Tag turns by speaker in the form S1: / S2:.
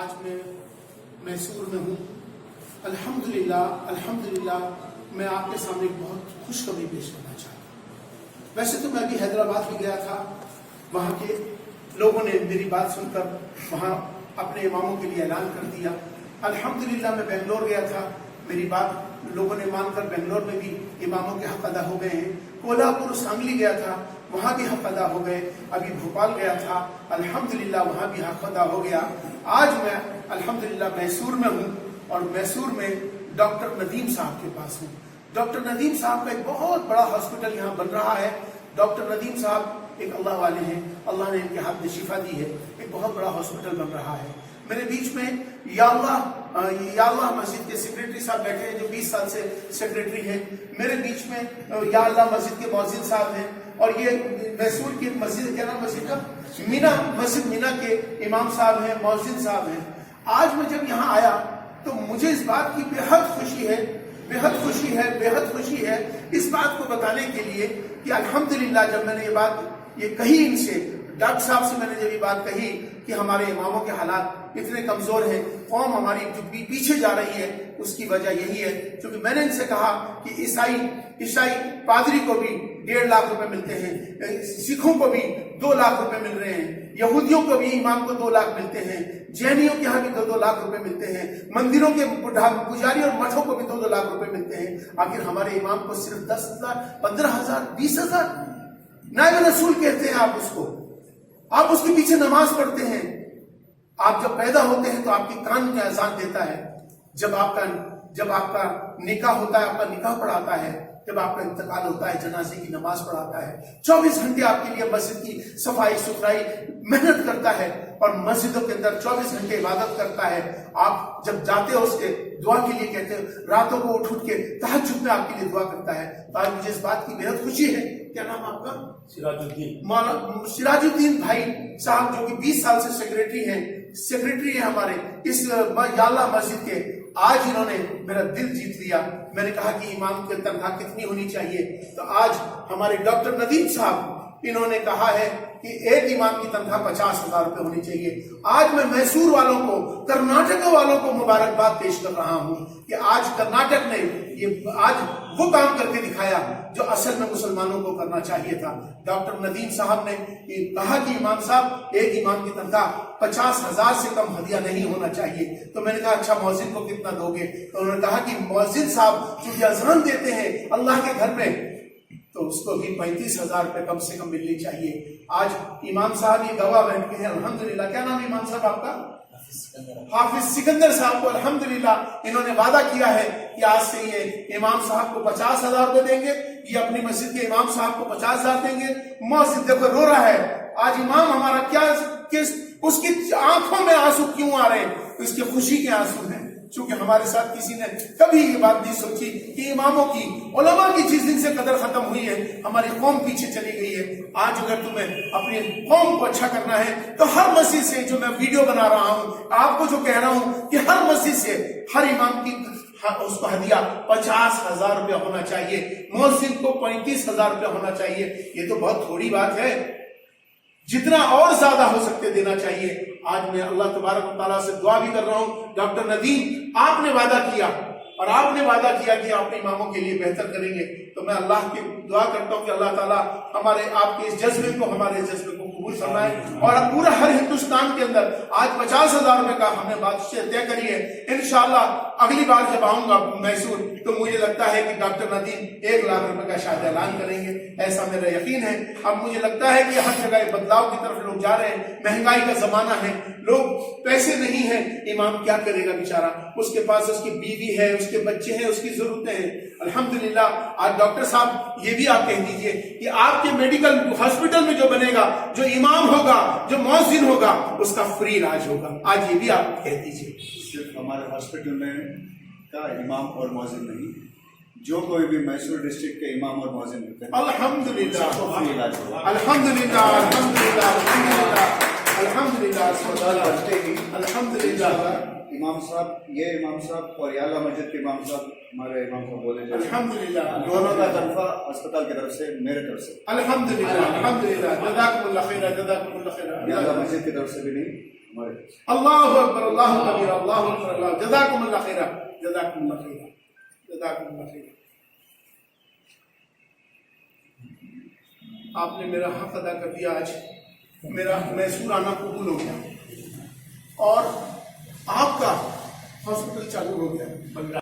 S1: آج میں میسور میں ہوں۔ الحمدللہ میں آپ کے سامنے ایک بہت خوشخبری پیش کرنا چاہتا ہوں۔ ویسے تو میں ابھی حیدرآباد بھی گیا تھا، وہاں کے لوگوں نے میری بات سن کر وہاں اپنے اماموں کے لیے اعلان کر دیا۔ الحمدللہ میں بنگلور گیا تھا، میری بات لوگوں نے مان کر بنگلور میں بھی اماموں کے حق ادا ہو گئے ہیں۔ کولہاپور سانگلی گیا تھا، وہاں بھی حق ادا ہو گئے۔ ابھی بھوپال گیا تھا، الحمدللہ وہاں بھی حق ادا ہو گیا۔ آج میں الحمدللہ میسور میں ہوں، اور میسور میں ڈاکٹر ندیم صاحب کے پاس ہوں۔ ڈاکٹر ندیم صاحب کا ایک بہت بڑا ہاسپٹل یہاں بن رہا ہے۔ ڈاکٹر ندیم صاحب ایک اللہ والے ہیں، اللہ نے ان کے ہاتھ میں شفا دی ہے، ایک بہت بڑا ہاسپٹل بن رہا ہے۔ میرے بیچ میں یا اللہ مسجد کے سیکریٹری صاحب بیٹھے ہیں جو 20 سال سے سیکریٹری ہیں۔ میرے بیچ میں یا اللہ مسجد کے مؤذن صاحب ہیں، اور یہ میسور کی مسجد، کیا نام مسجد کا؟ مسجد مینا کے امام صاحب ہیں، مؤذن صاحب ہیں۔ آج میں جب یہاں آیا تو مجھے اس بات کی بےحد خوشی ہے اس بات کو بتانے کے لیے کہ الحمدللہ جب میں نے یہ کہی ان سے، ڈاکٹر صاحب سے میں نے جب یہ بات کہی کہ ہمارے اماموں کے حالات اتنے کمزور ہیں، قوم ہماری جو پیچھے جا رہی ہے، اس کی وجہ یہی ہے کیونکہ میں نے ان سے کہا کہ عیسائی پادری کو بھی 1.5 لاکھ روپے ملتے ہیں، سکھوں کو بھی 2 لاکھ روپے مل رہے ہیں، یہودیوں کو بھی امام کو 2 لاکھ ملتے ہیں، جینیوں کے یہاں بھی 2 لاکھ روپے ملتے ہیں، مندروں کے پجاری اور مٹھوں کو بھی 2 لاکھ روپے ملتے ہیں۔ آخر ہمارے امام کو صرف 10,000، 15,000، 20,000 نائب رسول کہتے ہیں آپ اس کو، آپ اس کے پیچھے نماز پڑھتے ہیں۔ آپ جب پیدا ہوتے ہیں تو آپ کی کان میں اذان دیتا ہے، جب آپ کا نکاح ہوتا ہے، آپ کا نکاح پڑھاتا ہے، جب آپ کا انتقال ہوتا ہے جنازے کی نماز پڑھاتا ہے، 24 گھنٹے آپ کے لیے مسجد کی صفائی ستھرائی محنت کرتا ہے، اور مسجدوں کے اندر 24 گھنٹے عبادت کرتا ہے۔ آپ جب جاتے ہو اس کے دعا کے لیے کہتے ہیں، راتوں کو اٹھ کے تہجد میں آپ کے لیے دعا کرتا ہے۔ تو آج مجھے اس بات کی بہت خوشی ہے۔ کیا نام آپ کا؟ سراج الدین بھائی صاحب، جو کہ 20 سال سے سیکریٹری ہیں ہمارے اس یا اللہ مسجد کے، آج انہوں نے میرا دل جیت لیا۔ میں نے کہا کہ امام کی تنخواہ کتنی ہونی چاہیے، تو آج ہمارے ڈاکٹر ندیم صاحب انہوں نے کہا ہے کہ ایک امام کی تنخواہ 50,000 روپے ہونی چاہیے۔ آج میں میسور والوں کو، کرناٹک والوں کو مبارکباد پیش کر رہا ہوں کہ آج کرناٹک نے آج وہ کام کر کے دکھایا جو اصل میں مسلمانوں کو کرنا چاہیے تھا۔ ڈاکٹر ندیم صاحب نے کہا کہ امام صاحب ایک امام کی تنخواہ 50,000 سے کم ہدیہ نہیں ہونا چاہیے۔ تو میں نے کہا اچھا مؤذن کو کتنا دو گے؟ تو انہوں نے کہا کہ مؤذن صاحب جو اذان دیتے ہیں اللہ کے گھر میں، تو اس کو بھی 35,000 روپے کم سے کم ملنی چاہیے۔ آج امام صاحب یہ گواہ بن کے ہیں الحمدللہ۔ کیا نام امام صاحب آپ کا؟ حافظ سکندر صاحب کو الحمدللہ انہوں نے وعدہ کیا ہے کہ آج سے یہ امام صاحب کو 50,000 روپے دیں گے، یہ اپنی مسجد کے امام صاحب کو 50,000 دیں گے۔ مسجد دیکھو رو رہا ہے آج امام ہمارا، کیا اس کی آنکھوں میں آنسو کیوں آ رہے ہیں؟ اس کی خوشی کے آنسو ہیں، چونکہ ہمارے ساتھ کسی نے کبھی یہ بات نہیں سوچی کہ اماموں کی، علماء کی جس دن سے قدر ختم ہوئی ہے ہماری قوم پیچھے چلی گئی ہے۔ آج اگر تمہیں اپنی قوم کو اچھا کرنا ہے تو ہر مسجد سے، جو میں ویڈیو بنا رہا ہوں آپ کو جو کہہ رہا ہوں کہ ہر مسجد سے ہر امام کی اس کو ہدیہ 50,000 روپے ہونا چاہیے، مؤذن کو 35,000 روپے ہونا چاہیے۔ یہ تو بہت تھوڑی بات ہے، جتنا اور زیادہ ہو سکتے دینا چاہیے۔ آج میں اللہ تبارک و تعالیٰ سے دعا بھی کر رہا ہوں، ڈاکٹر ندیم آپ نے وعدہ کیا، اور آپ نے وعدہ کیا کہ آپ اپنے اماموں کے لیے بہتر کریں گے، تو میں اللہ کی دعا کرتا ہوں کہ اللہ تعالیٰ آپ کے اس جذبے کو، ہمارے جذبے کو قبول فرمائے، اور اب پورا ہر ہندوستان کے اندر آج 50,000 روپے کا ہم نے بات طے کری ہے۔ انشاءاللہ اگلی بار جب آؤں گا میسور تو مجھے لگتا ہے کہ ڈاکٹر ندیم 1 لاکھ روپے کا شاید اعلان کریں گے، ایسا میرا یقین ہے۔ اب مجھے لگتا ہے کہ ہر جگہ بدلاؤ کی طرف لوگ جا رہے ہیں، مہنگائی کا زمانہ ہے، لوگ پیسے نہیں ہیں، امام کیا کرے گا بیچارہ، اس کے پاس اس کی بیوی ہے، اس کے بچے ہیں، اس کی ضرورتیں ہیں۔ الحمدللہ آج ڈاکٹر صاحب یہ بھی آپ کہہ دیجئے کہ آپ کے میڈیکل ہاسپٹل میں جو بنے گا، جو امام ہوگا، جو مؤذن ہوگا، اس کا فری علاج ہوگا۔ آج یہ بھی آپ کہہ دیجئے۔
S2: صرف ہمارے ہاسپٹل میں کا امام اور مؤذن نہیں، جو کوئی بھی میسور ڈسٹرکٹ کے امام اور مؤذن ہوتے ہیں
S1: الحمدللہ
S2: فری علاج ہوگا۔
S1: الحمدللہ الحمدللہ الحمدللہ الحمدللہ الحمدللہ۔
S2: امام صاحب، یہ امام صاحب اور یا اللہ مسجد کے امام صاحب ہمارے امام صاحب بولے جاتے ہیں،
S1: الحمدللہ
S2: دونوں کا تنخواہ اسپتال کی طرف سے، میرے طرف سے،
S1: الحمدللہ الحمدللہ، جزاکم اللہ خیر، جزاکم اللہ خیر۔
S2: یا اللہ مسجد کی طرف سے بھی نہیں،
S1: اللہ اکبر اللہ کبیر اللہ اکبر اللہ جزاکم اللہ خیرہ جزاکم اللہ خیرہ جزاکم اللہ خیرہ. آپ نے میرا حق ادا کر دیا. آج میرا میسور آنا قبول ہو گیا اور آپ کا ہاسپٹل چالو ہو گیا.